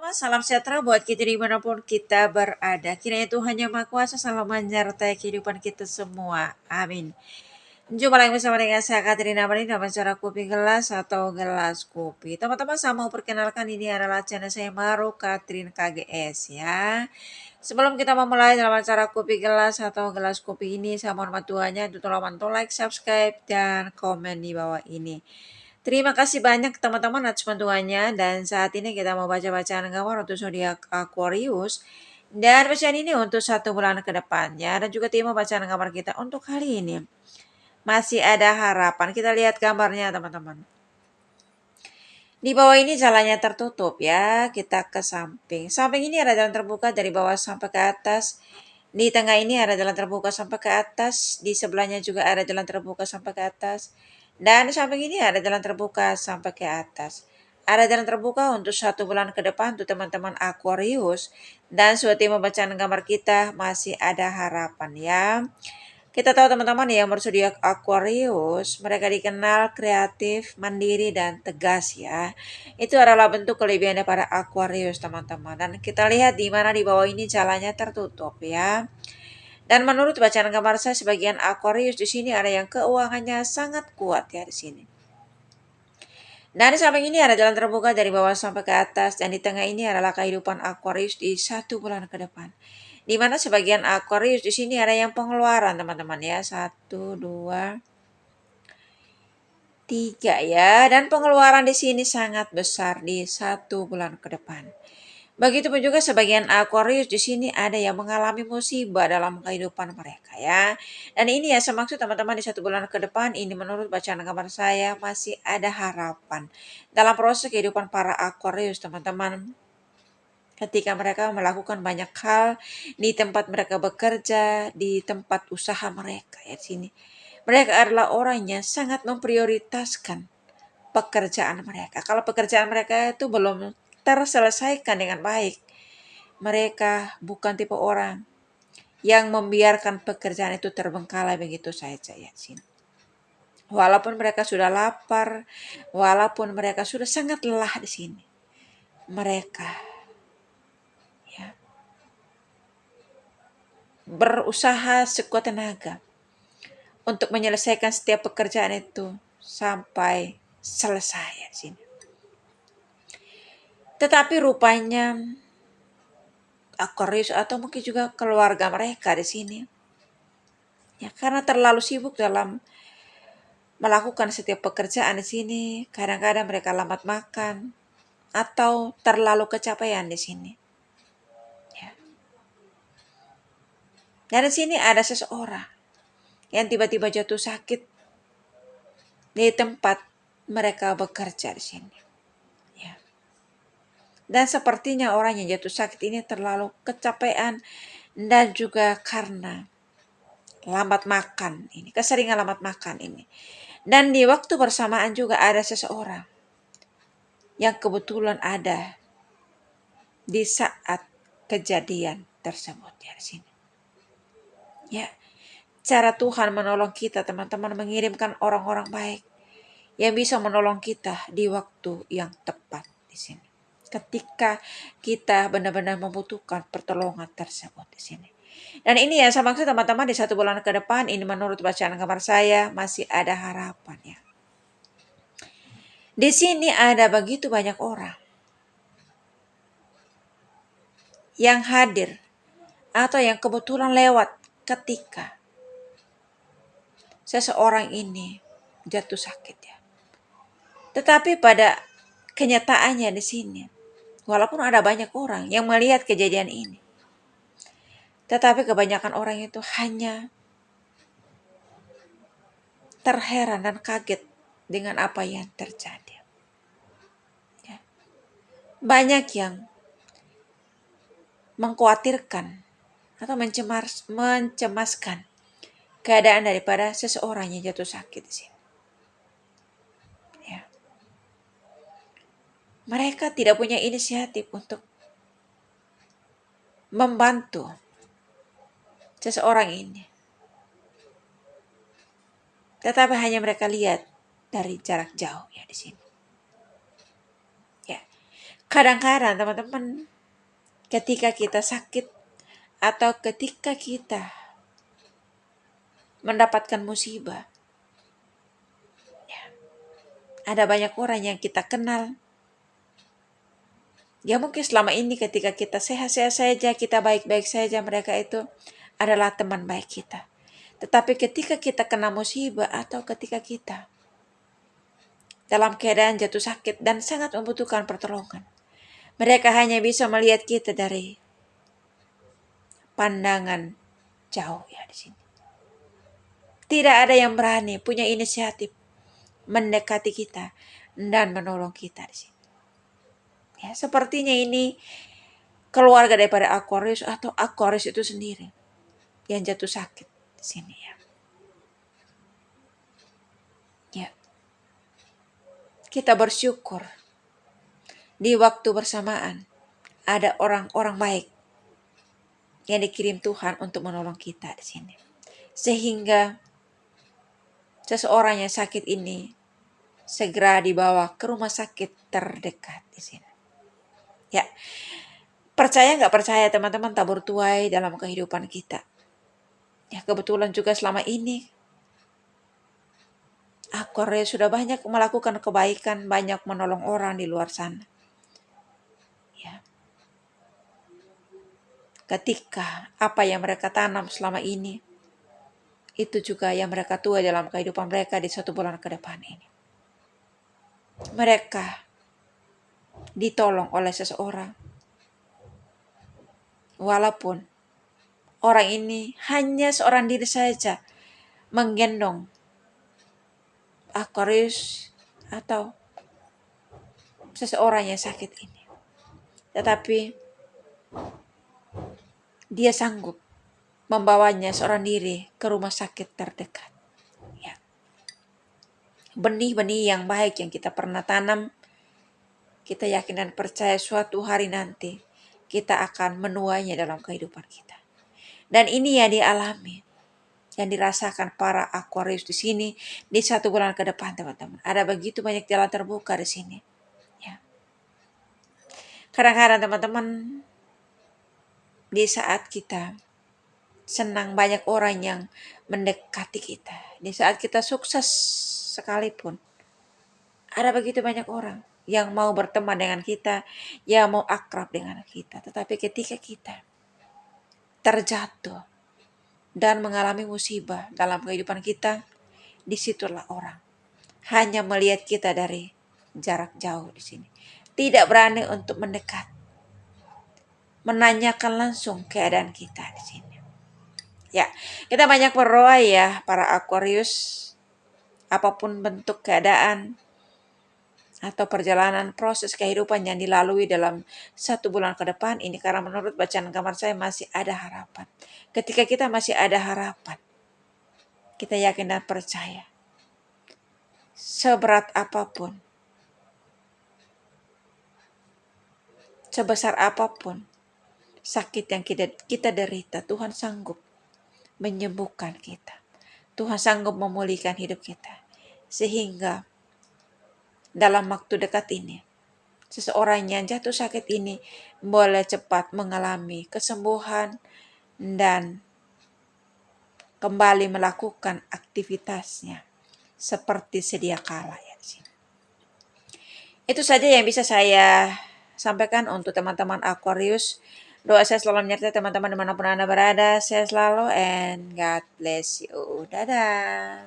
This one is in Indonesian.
Teman-teman, salam sejahtera buat kita dimanapun kita berada. Kiranya Tuhan Yang Maha Kuasa selalu menyertai kehidupan kita semua. Amin. Jumpa lagi bersama dengan saya Katrina Marini dalam acara Kopi Gelas atau Gelas Kopi. Teman-teman, saya mau perkenalkan ini adalah channel saya baru Katrin KGS ya. Sebelum kita memulai dalam acara Kopi Gelas atau Gelas Kopi ini, saya mohon bantuannya untuk tolong bantu like, subscribe, dan komen di bawah ini. Terima kasih banyak teman-teman atas bantuannya, dan saat ini kita mau baca bacaan gambar untuk zodiak Aquarius, dan bacaan ini untuk 1 bulan ke depannya, dan juga tim bacaan gambar kita untuk kali ini. Masih ada harapan, kita lihat gambarnya teman-teman. Di bawah ini jalannya tertutup ya, kita ke samping. Samping ini ada jalan terbuka dari bawah sampai ke atas. Di tengah ini ada jalan terbuka sampai ke atas. Di sebelahnya juga ada jalan terbuka sampai ke atas. Dan di samping ini ada jalan terbuka sampai ke atas. Ada jalan terbuka untuk 1 bulan ke depan untuk teman-teman Aquarius. Dan seperti membacaan gambar kita masih ada harapan ya. Kita tahu teman-teman yang berzodiak Aquarius, mereka dikenal kreatif, mandiri, dan tegas ya. Itu adalah bentuk kelebihan daripada Aquarius teman-teman. Dan kita lihat di mana di bawah ini jalannya tertutup ya. Dan menurut bacaan gambar saya sebagian Aquarius di sini ada yang keuangannya sangat kuat ya di sini. Dan di samping ini ada jalan terbuka dari bawah sampai ke atas, dan di tengah ini adalah kehidupan Aquarius di 1 bulan ke depan. Di mana sebagian Aquarius di sini ada yang pengeluaran teman-teman ya, 1, 2, 3 ya, dan pengeluaran di sini sangat besar di 1 bulan ke depan. Begitupun juga sebagian Aquarius di sini ada yang mengalami musibah dalam kehidupan mereka ya. Dan ini ya semaksud teman-teman di 1 bulan ke depan ini menurut bacaan gambar saya masih ada harapan dalam proses kehidupan para Aquarius teman-teman. Ketika mereka melakukan banyak hal di tempat mereka bekerja, di tempat usaha mereka ya di sini. Mereka adalah orang yang sangat memprioritaskan pekerjaan mereka. Kalau pekerjaan mereka itu belum terselesaikan dengan baik, mereka bukan tipe orang yang membiarkan pekerjaan itu terbengkalai begitu saja ya sini. Walaupun mereka sudah lapar, walaupun mereka sudah sangat lelah di sini, mereka ya berusaha sekuat tenaga untuk menyelesaikan setiap pekerjaan itu sampai selesai ya sini. Tetapi rupanya Aquarius atau mungkin juga keluarga mereka di sini ya, karena terlalu sibuk dalam melakukan setiap pekerjaan di sini, kadang-kadang mereka lambat makan atau terlalu kecapean di sini. Ya. Dan di sini ada seseorang yang tiba-tiba jatuh sakit di tempat mereka bekerja di sini. Ya. Dan sepertinya orang yang jatuh sakit ini terlalu kecapean dan juga karena lambat makan ini, keseringan lambat makan ini. Dan di waktu bersamaan juga ada seseorang yang kebetulan ada di saat kejadian tersebut ya di sini. Ya, cara Tuhan menolong kita teman-teman, mengirimkan orang-orang baik yang bisa menolong kita di waktu yang tepat di sini. Ketika kita benar-benar membutuhkan pertolongan tersebut di sini. Dan ini ya saya maksud teman-teman di 1 bulan ke depan ini menurut bacaan gambar saya masih ada harapan ya. Di sini ada begitu banyak orang yang hadir atau yang kebetulan lewat ketika seseorang ini jatuh sakit ya. Tetapi pada kenyataannya di sini, walaupun ada banyak orang yang melihat kejadian ini, tetapi kebanyakan orang itu hanya terheran dan kaget dengan apa yang terjadi. Ya. Banyak yang mengkhawatirkan atau mencemaskan keadaan daripada seseorang yang jatuh sakit di sini. Ya. Mereka tidak punya inisiatif untuk membantu seseorang ini. Tetapi hanya mereka lihat dari jarak jauh ya di sini. Ya. Kadang-kadang teman-teman, ketika kita sakit atau ketika kita mendapatkan musibah, ada banyak orang yang kita kenal. Ya mungkin selama ini ketika kita sehat-sehat saja, kita baik-baik saja, mereka itu adalah teman baik kita. Tetapi ketika kita kena musibah atau ketika kita dalam keadaan jatuh sakit dan sangat membutuhkan pertolongan, mereka hanya bisa melihat kita dari pandangan jauh ya di sini. Tidak ada yang berani punya inisiatif mendekati kita dan menolong kita di sini. Ya, sepertinya ini keluarga daripada Aquarius atau Aquarius itu sendiri yang jatuh sakit di sini ya. Ya. Kita bersyukur di waktu bersamaan ada orang-orang baik yang dikirim Tuhan untuk menolong kita di sini. Sehingga seseorang yang sakit ini segera dibawa ke rumah sakit terdekat di sini. Ya, percaya nggak percaya teman-teman, tabur tuai dalam kehidupan kita. Ya, kebetulan juga selama ini Aquarius sudah banyak melakukan kebaikan, banyak menolong orang di luar sana. Ya. Ketika apa yang mereka tanam selama ini, itu juga yang mereka tuai dalam kehidupan mereka di 1 bulan ke depan ini. Mereka ditolong oleh seseorang. Walaupun orang ini hanya seorang diri saja menggendong Aquarius atau seseorang yang sakit ini. Tetapi dia sanggup membawanya seorang diri ke rumah sakit terdekat. Ya. Benih-benih yang baik yang kita pernah tanam, kita yakin dan percaya suatu hari nanti kita akan menuainya dalam kehidupan kita. Dan ini yang dialami, yang dirasakan para Aquarius di sini di 1 bulan ke depan, teman-teman. Ada begitu banyak jalan terbuka di sini. Ya. Kadang-kadang teman-teman, di saat kita senang banyak orang yang mendekati kita. Di saat kita sukses sekalipun, ada begitu banyak orang yang mau berteman dengan kita, yang mau akrab dengan kita. Tetapi ketika kita terjatuh dan mengalami musibah dalam kehidupan kita, disitulah orang hanya melihat kita dari jarak jauh di sini. Tidak berani untuk mendekat, menanyakan langsung keadaan kita di sini. Ya, kita banyak berdoa ya para Aquarius, apapun bentuk keadaan atau perjalanan proses kehidupan yang dilalui dalam 1 bulan ke depan ini, karena menurut bacaan kamar saya masih ada harapan. Ketika kita masih ada harapan, kita yakin dan percaya seberat apapun, sebesar apapun sakit yang kita derita, Tuhan sanggup menyembuhkan kita. Tuhan sanggup memulihkan hidup kita. Sehingga dalam waktu dekat ini, seseorang yang jatuh sakit ini boleh cepat mengalami kesembuhan dan kembali melakukan aktivitasnya seperti sedia kala ya di sini. Itu saja yang bisa saya sampaikan untuk teman-teman Aquarius. Doa saya selalu menyertai teman-teman dimanapun Anda berada. Saya selalu and God bless you. Dadah.